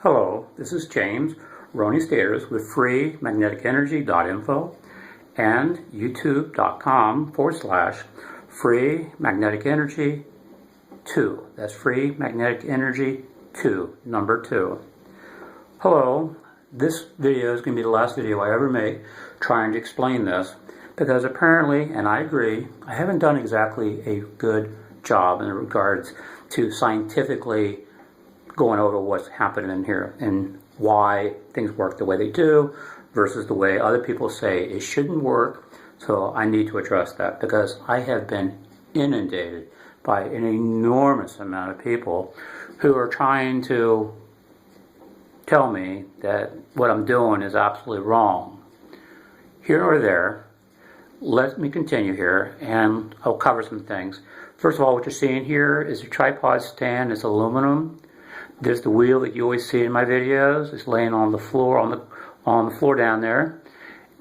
Hello, this is James, Roney Staters with freemagneticenergy.info and youtube.com/freemagneticenergy2. That's free magnetic energy 2, number 2. Hello, this video is going to be the last video I ever make trying to explain this because apparently, and I agree, I haven't done exactly a good job in regards to scientifically going over what's happening in here and why things work the way they do versus the way other people say it shouldn't work. So I need to address that because I have been inundated by an enormous amount of people who are trying to tell me that what I'm doing is absolutely wrong. Here or there, let me continue here and I'll cover some things. First of all, what you're seeing here is a tripod stand. It's aluminum. There's the wheel that you always see in my videos. It's laying on the floor, on the floor down there.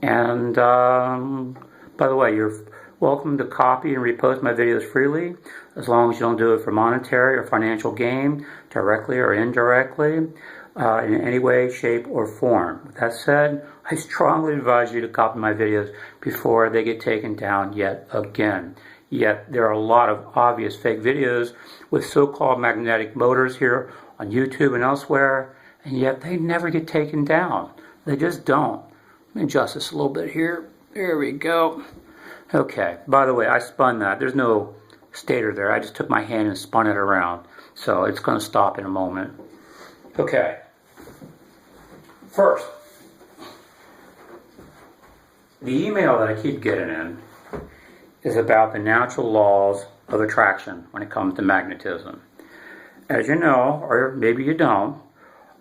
And by the way, you're welcome to copy and repost my videos freely, as long as you don't do it for monetary or financial gain, directly or indirectly, in any way, shape, or form. With that said, I strongly advise you to copy my videos before they get taken down yet again. Yet there are a lot of obvious fake videos with so-called magnetic motors here on YouTube and elsewhere, and yet they never get taken down. They just don't. Let me adjust this a little bit here. There we go. Okay, by the way, I spun that. There's no stator there. I just took my hand and spun it around. So it's going to stop in a moment. Okay. First, the email that I keep getting in is about the natural laws of attraction when it comes to magnetism. As you know, or maybe you don't,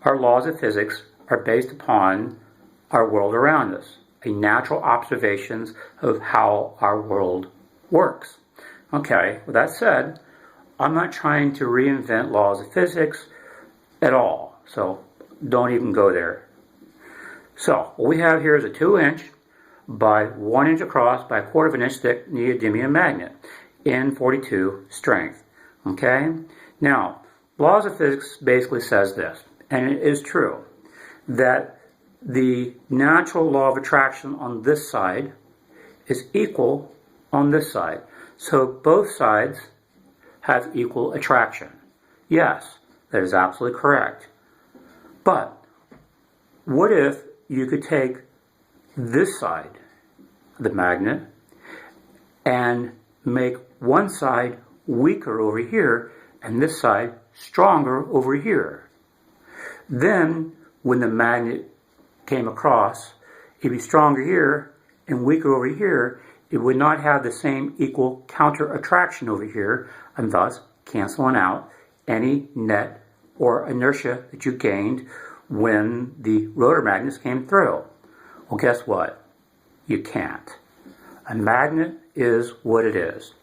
our laws of physics are based upon our world around us, a natural observations of how our world works. Okay, with that said, I'm not trying to reinvent laws of physics at all, so don't even go there. So, what we have here is a 2-inch by 1 inch across by 1/4 of an inch thick neodymium magnet in 42 strength. Okay? Now, laws of physics basically says this, and it is true, that the natural law of attraction on this side is equal on this side. So both sides have equal attraction. Yes, that is absolutely correct. But what if you could take this side of the magnet and make one side weaker over here and this side stronger over here? Then when the magnet came across, it'd be stronger here and weaker over here. It would not have the same equal counter attraction over here, and thus canceling out any net or inertia that you gained when the rotor magnets came through. Well, guess what? You can't. A magnet is what it is.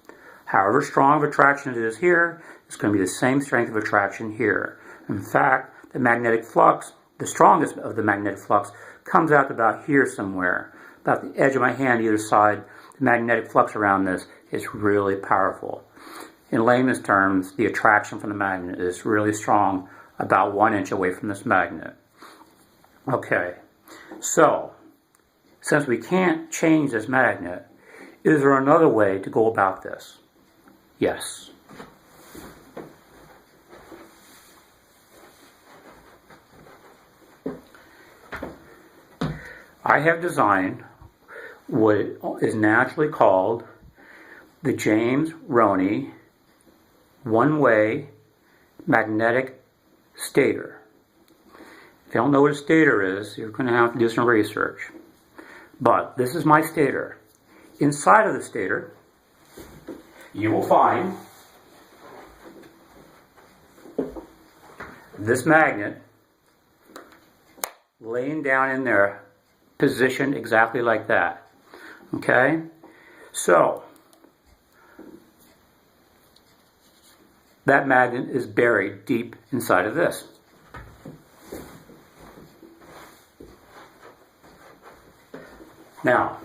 However strong of attraction it is here, it's going to be the same strength of attraction here. In fact, the magnetic flux, the strongest of the magnetic flux, comes out about here somewhere. About the edge of my hand either side, the magnetic flux around this is really powerful. In layman's terms, the attraction from the magnet is really strong, about 1 inch away from this magnet. Okay, so since we can't change this magnet, is there another way to go about this? Yes. I have designed what is naturally called the James Roney one-way magnetic stator. If you don't know what a stator is, you're going to have to do some research. But this is my stator. Inside of the stator, you will find this magnet laying down in there, positioned exactly like that. Okay? So, that magnet is buried deep inside of this. Now,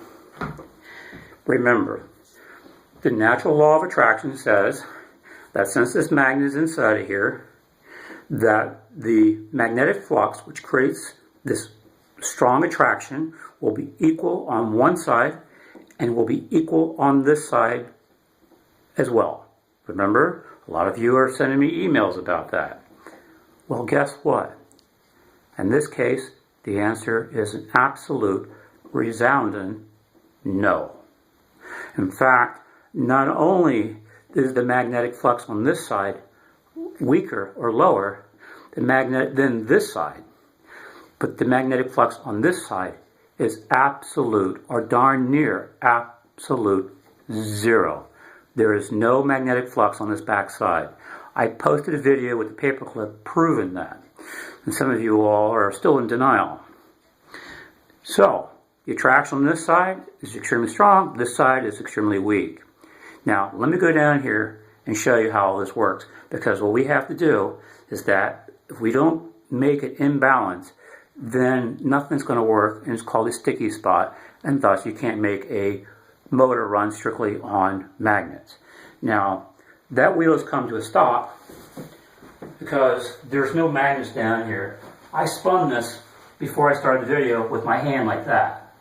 remember, the natural law of attraction says that since this magnet is inside of here, that the magnetic flux, which creates this strong attraction, will be equal on one side and will be equal on this side as well. Remember, a lot of you are sending me emails about that. Well, guess what? In this case, the answer is an absolute, resounding no. In fact, not only is the magnetic flux on this side weaker or lower than this side, but the magnetic flux on this side is absolute, or darn near absolute, zero. There is no magnetic flux on this back side. I posted a video with the paperclip proving that, and some of you all are still in denial. So, the attraction on this side is extremely strong, this side is extremely weak. Now, let me go down here and show you how all this works, because what we have to do is that if we don't make it in balance, then nothing's going to work, and it's called a sticky spot, and thus you can't make a motor run strictly on magnets. Now, that wheel has come to a stop because there's no magnets down here. I spun this before I started the video with my hand like that.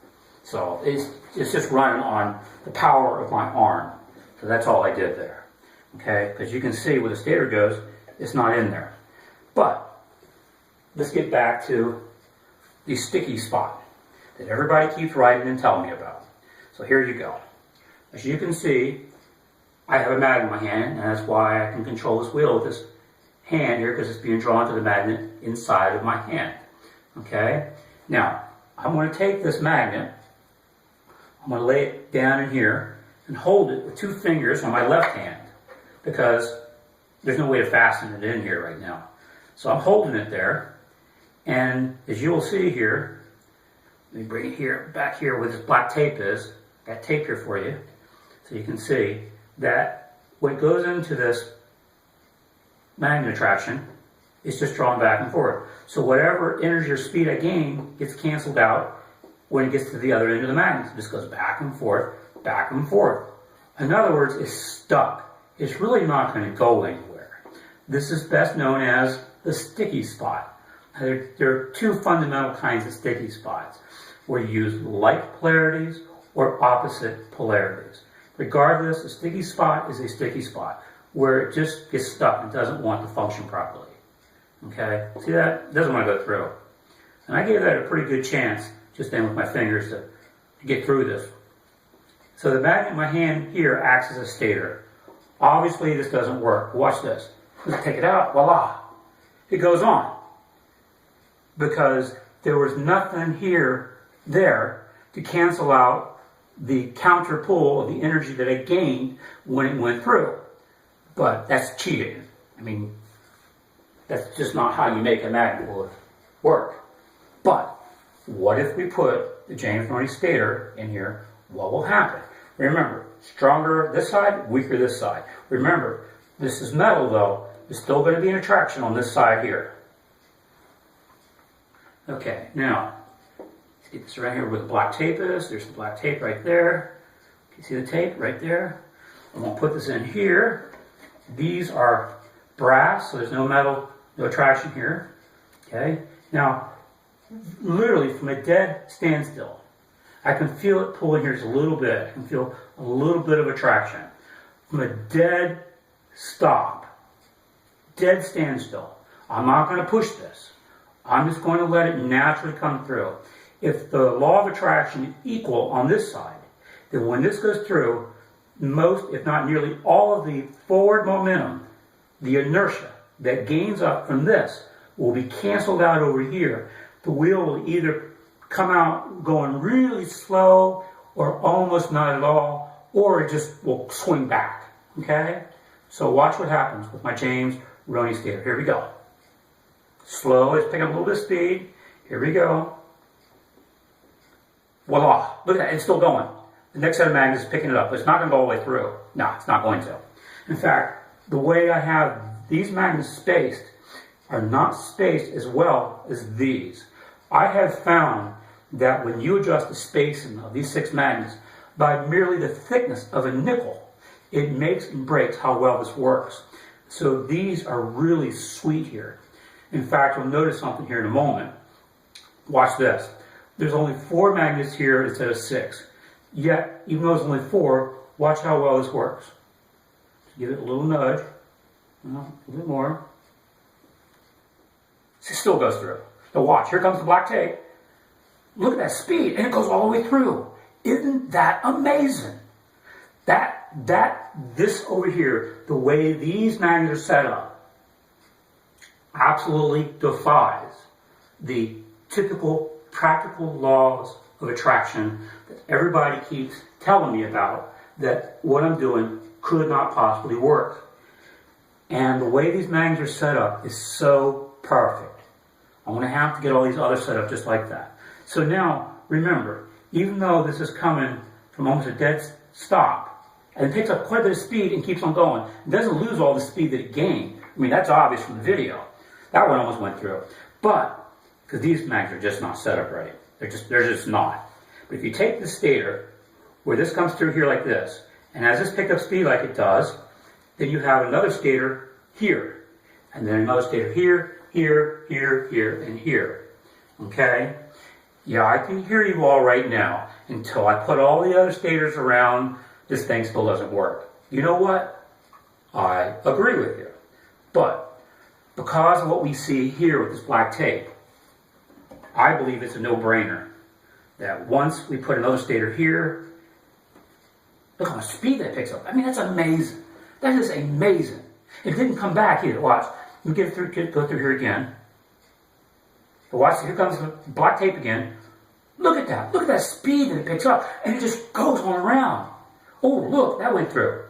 So it's just running on the power of my arm. So that's all I did there. Okay, because you can see where the stator goes, it's not in there. But let's get back to the sticky spot that everybody keeps writing and telling me about. So here you go. As you can see, I have a magnet in my hand, and that's why I can control this wheel with this hand here, because it's being drawn to the magnet inside of my hand. Okay? Now, I'm going to take this magnet, I'm going to lay it down in here, and hold it with two fingers on my left hand, because there's no way to fasten it in here right now. So I'm holding it there, and as you will see here, let me bring it here, back here where this black tape is, got tape here for you, so you can see that what goes into this magnet attraction is just drawn back and forth. So whatever energy or speed I gain gets canceled out when it gets to the other end of the magnet. It just goes back and forth, back and forth. In other words, it's stuck. It's really not going to go anywhere. This is best known as the sticky spot. There are two fundamental kinds of sticky spots, where you use like polarities or opposite polarities. Regardless, a sticky spot is a sticky spot, where it just gets stuck and doesn't want to function properly. Okay? See that? It doesn't want to go through. And I gave that a pretty good chance, just then with my fingers, to get through this. So the magnet in my hand here acts as a stator. Obviously this doesn't work. Watch this. Let's take it out. Voila! It goes on. Because there was nothing there to cancel out the counter pull of the energy that I gained when it went through. But that's cheating. I mean, that's just not how you make a magnet work. But what if we put the James Money stator in here? What will happen? Remember, stronger this side, weaker this side. Remember, this is metal though. There's still going to be an attraction on this side here. Okay, now, let's get this around here where the black tape is. There's the black tape right there. You see the tape right there? I'm going to put this in here. These are brass, so there's no metal, no attraction here. Okay, now, literally from a dead standstill, I can feel it pulling here just a little bit. I can feel a little bit of attraction. From a dead stop, dead standstill, I'm not going to push this. I'm just going to let it naturally come through. If the law of attraction is equal on this side, then when this goes through, most, if not nearly all of the forward momentum, the inertia that gains up from this, will be canceled out over here. The wheel will either come out going really slow or almost not at all, or it just will swing back. Okay? So watch what happens with my James Roney stator. Here we go. Slow, it's picking up a little bit of speed. Here we go. Voila. Look at that, it's still going. The next set of magnets is picking it up, but it's not going to go all the way through. No, it's not going to. In fact, the way I have these magnets spaced are not spaced as well as these. I have found that when you adjust the spacing of these 6 magnets by merely the thickness of a nickel, it makes and breaks how well this works. So these are really sweet here. In fact, you'll notice something here in a moment. Watch this. There's only 4 magnets here instead of 6. Yet, even though there's only 4, watch how well this works. Give it a little nudge. A little bit more. It still goes through. Now watch, here comes the black tape. Look at that speed, and it goes all the way through. Isn't that amazing? This over here, the way these magnets are set up, absolutely defies the typical practical laws of attraction that everybody keeps telling me about, that what I'm doing could not possibly work. And the way these magnets are set up is so perfect. I'm going to have to get all these others set up just like that. So now, remember, even though this is coming from almost a dead stop, and it picks up quite a bit of speed and keeps on going, it doesn't lose all the speed that it gained. I mean, that's obvious from the video. That one almost went through. But, because these magnets are just not set up right. They're just not. But if you take the stator, where this comes through here like this, and as this picked up speed like it does, then you have another stator here, and then another stator here, here, here, here, and here. Okay? Yeah, I can hear you all right now. Until I put all the other stators around, this thing still doesn't work. You know what? I agree with you. But because of what we see here with this black tape, I believe it's a no-brainer that once we put another stator here, look how much speed that picks up. I mean, that's amazing. That is amazing. It didn't come back either. Watch. You go through here again. But watch, here comes the black tape again. Look at that. Look at that speed that it picks up. And it just goes on around. Oh, look, that went through.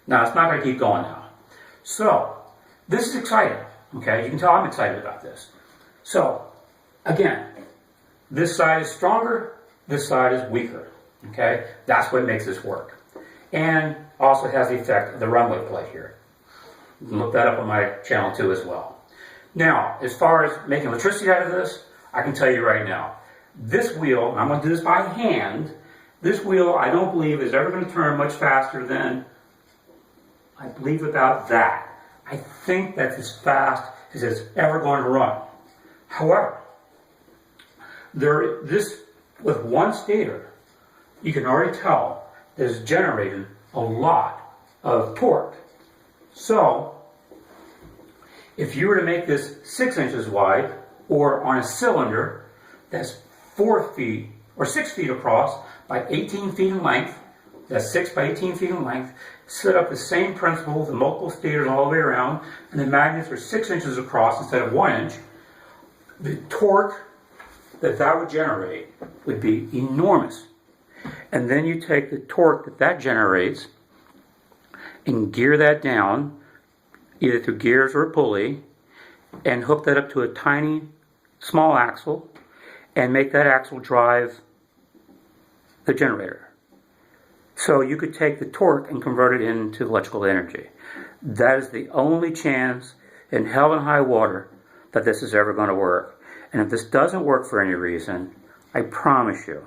Now, it's not going to keep going now. So, this is exciting. Okay, you can tell I'm excited about this. So, again, this side is stronger, this side is weaker. Okay, that's what makes this work. And also has the effect of the runway plate here. You can look that up on my channel too as well. Now, as far as making electricity out of this, I can tell you right now, this wheel, and I'm going to do this by hand, this wheel I don't believe is ever going to turn much faster than, I believe about that. I think that's as fast as it's ever going to run. However, with one stator, you can already tell that it's generating a lot of torque. So, if you were to make this 6 inches wide, or on a cylinder that's 4 feet or 6 feet across by 18 feet in length, that's 6 by 18 feet in length, set up the same principle, the multiple stators all the way around, and the magnets are 6 inches across instead of 1 inch, the torque that would generate would be enormous. And then you take the torque that generates and gear that down, either through gears or a pulley, and hook that up to a tiny, small axle, and make that axle drive the generator. So you could take the torque and convert it into electrical energy. That is the only chance in hell and high water that this is ever going to work. And if this doesn't work for any reason, I promise you,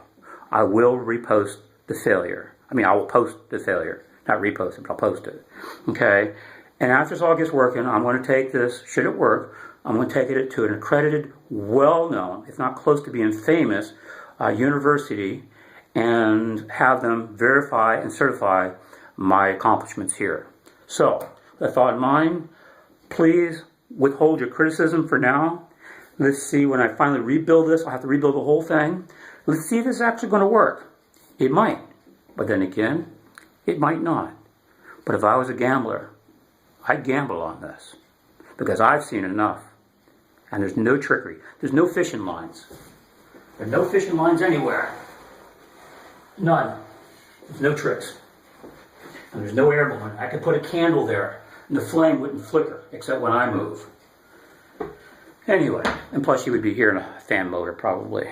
I will repost the failure. I mean, I will post the failure. Not repost it, but I'll post it. Okay? And after this all gets working, I'm going to take this, should it work, I'm going to take it to an accredited, well-known, if not close to being famous, university, and have them verify and certify my accomplishments here. So, with that thought in mind, please withhold your criticism for now. Let's see, when I finally rebuild this, I'll have to rebuild the whole thing. Let's see if this is actually going to work. It might, but then again, it might not. But if I was a gambler, I'd gamble on this, because I've seen enough. And there's no trickery. There's no fishing lines. There's no fishing lines anywhere. None. There's no tricks. And there's no air blowing. I could put a candle there, and the flame wouldn't flicker, except when I move. Anyway, and plus you would be hearing a fan motor probably.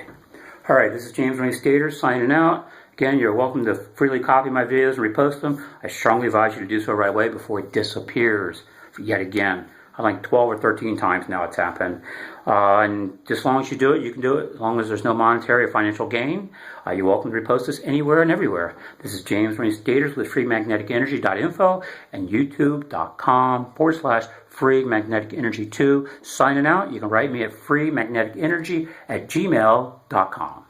Alright, this is James Ray Stater signing out. Again, you're welcome to freely copy my videos and repost them. I strongly advise you to do so right away before it disappears yet again. I think 12 or 13 times now it's happened. And just as long as you do it, you can do it. As long as there's no monetary or financial gain, you're welcome to repost this anywhere and everywhere. This is James Raines Gators with freemagneticenergy.info and youtube.com/freemagneticenergy2. Signing out. You can write me at freemagneticenergy@gmail.com.